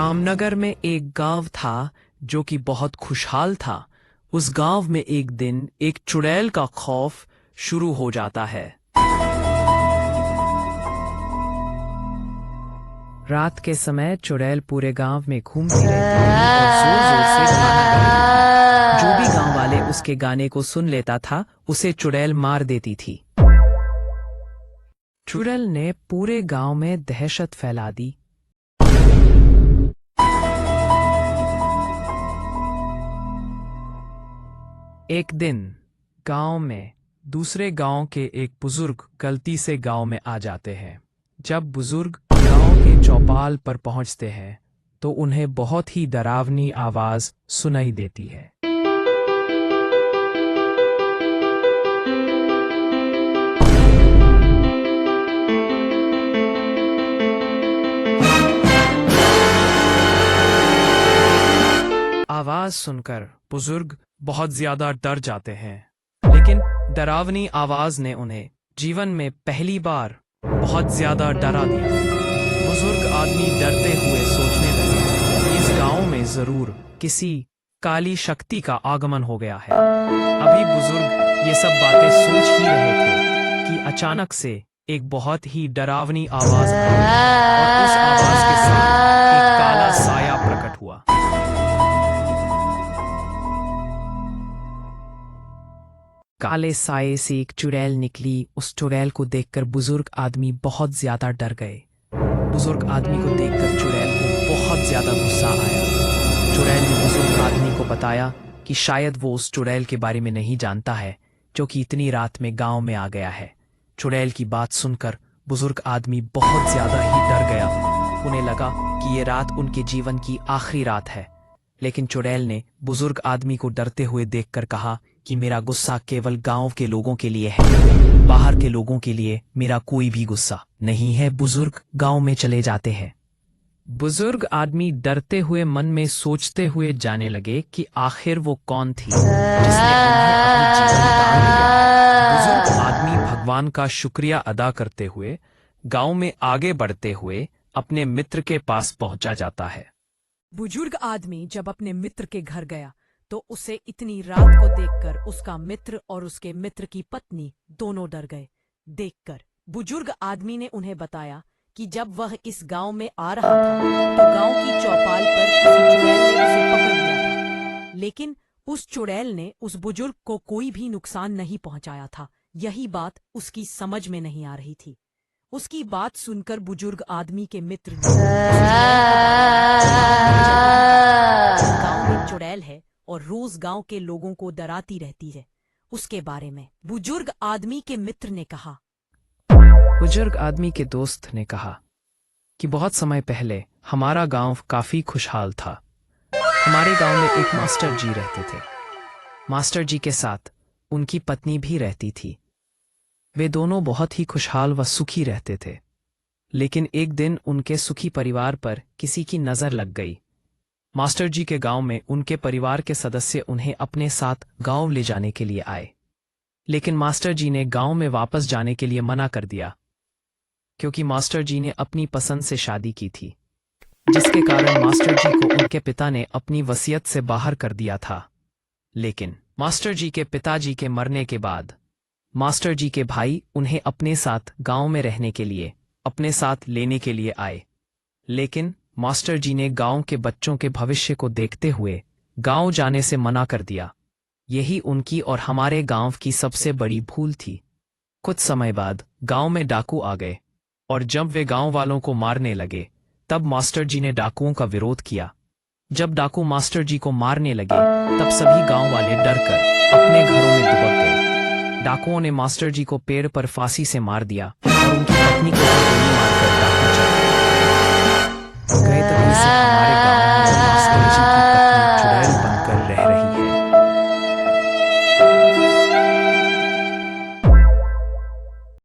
रामनगर में एक गांव था जो कि बहुत खुशहाल था। उस गांव में एक दिन एक चुड़ैल का खौफ शुरू हो जाता है। रात के समय चुड़ैल पूरे गांव में घूमती रहती थी और जोर जोर से गाना गाती थी। जो भी गांव वाले उसके गाने को सुन लेता था उसे चुड़ैल मार देती थी। चुड़ैल ने पूरे गांव में दहशत फैला दी। एक दिन गांव में दूसरे गांव के एक बुजुर्ग गलती से गांव में आ जाते हैं। जब बुजुर्ग गांव के चौपाल पर पहुंचते हैं तो उन्हें बहुत ही डरावनी आवाज सुनाई देती है। आवाज सुनकर बुजुर्ग बहुत ज्यादा डर जाते हैं, लेकिन डरावनी आवाज ने उन्हें जीवन में पहली बार बहुत ज्यादा डरा दिया। बुजुर्ग आदमी डरते हुए सोचने लगे कि इस गांव में जरूर किसी काली शक्ति का आगमन हो गया है। अभी बुजुर्ग ये सब बातें सोच ही रहे थे कि अचानक से एक बहुत ही डरावनी आवाज आई और उस आवाज के साथ एक काला साया प्रकट हुआ। काले साये से एक चुड़ैल निकली। उस चुड़ैल को देखकर बुजुर्ग आदमी बहुत ज्यादा डर गए। बुजुर्ग आदमी को देखकर चुड़ैल को बहुत ज्यादा गुस्सा आया। चुड़ैल ने बुजुर्ग आदमी को बताया कि शायद वो उस चुड़ैल के बारे में नहीं जानता है जो कि इतनी रात में गांव में आ गया है। चुड़ैल की बात सुनकर बुजुर्ग आदमी बहुत ज्यादा ही डर गया। उन्हें लगा कि ये रात उनके जीवन की आखिरी रात है। लेकिन चुड़ैल ने बुजुर्ग आदमी को डरते हुए देखकर कहा कि मेरा गुस्सा केवल गांव के लोगों के लिए है, बाहर के लोगों के लिए मेरा कोई भी गुस्सा नहीं है। बुजुर्ग गांव में चले जाते हैं। बुजुर्ग आदमी डरते हुए मन में सोचते हुए जाने लगे कि आखिर वो कौन थी जिसने उन्हें अपनी जीवन दान दिया। बुजुर्ग आदमी भगवान का शुक्रिया अदा करते हुए गांव में आगे बढ़ते हुए अपने मित्र के पास पहुंचा जाता है। बुजुर्ग आदमी जब अपने मित्र के घर गया तो उसे इतनी रात को देखकर उसका मित्र और उसके मित्र की पत्नी दोनों डर गए। देखकर बुजुर्ग आदमी ने उन्हें बताया कि जब वह इस गांव में आ रहा था तो गांव की चौपाल पर किसी चुड़ैल ने उसे पकड़ लिया था, लेकिन उस चुड़ैल ने उस बुजुर्ग को कोई भी नुकसान नहीं पहुंचाया था। यही बात उसकी समझ में नहीं आ रही थी। उसकी बात सुनकर बुजुर्ग आदमी के मित्र ने गांव में चुड़ैल है और रोज गांव के लोगों को डराती रहती है, उसके बारे में बुजुर्ग आदमी के मित्र ने कहा। बुजुर्ग आदमी के दोस्त ने कहा कि बहुत समय पहले हमारा गांव काफी खुशहाल था। हमारे गांव में एक मास्टर जी रहते थे। मास्टर जी के साथ उनकी पत्नी भी रहती थी। वे दोनों बहुत ही खुशहाल व सुखी रहते थे। लेकिन एक दिन उनके सुखी परिवार पर किसी की नजर लग गई। मास्टर जी के गांव में उनके परिवार के सदस्य उन्हें अपने साथ गांव ले जाने के लिए आए, लेकिन मास्टर जी ने गांव में वापस जाने के लिए मना कर दिया, क्योंकि मास्टर जी ने अपनी पसंद से शादी की थी, जिसके कारण मास्टर जी को उनके पिता ने अपनी वसीयत से बाहर कर दिया था। लेकिन मास्टर जी के पिताजी के मरने के बाद मास्टर जी के भाई उन्हें अपने साथ गांव में रहने के लिए अपने साथ लेने के लिए आए, लेकिन मास्टर जी ने गांव के बच्चों के भविष्य को देखते हुए गांव जाने से मना कर दिया। यही उनकी और हमारे गांव की सबसे बड़ी भूल थी। कुछ समय बाद गांव में डाकू आ गए और जब वे गांव वालों को मारने लगे तब मास्टर जी ने डाकुओं का विरोध किया। जब डाकू मास्टर जी को मारने लगे तब सभी गांव वाले डरकर अपने घरों में दुबक गए। डाकुओं ने मास्टर जी को पेड़ पर फांसी से मार दिया और उनकी पत्नी को गोली मार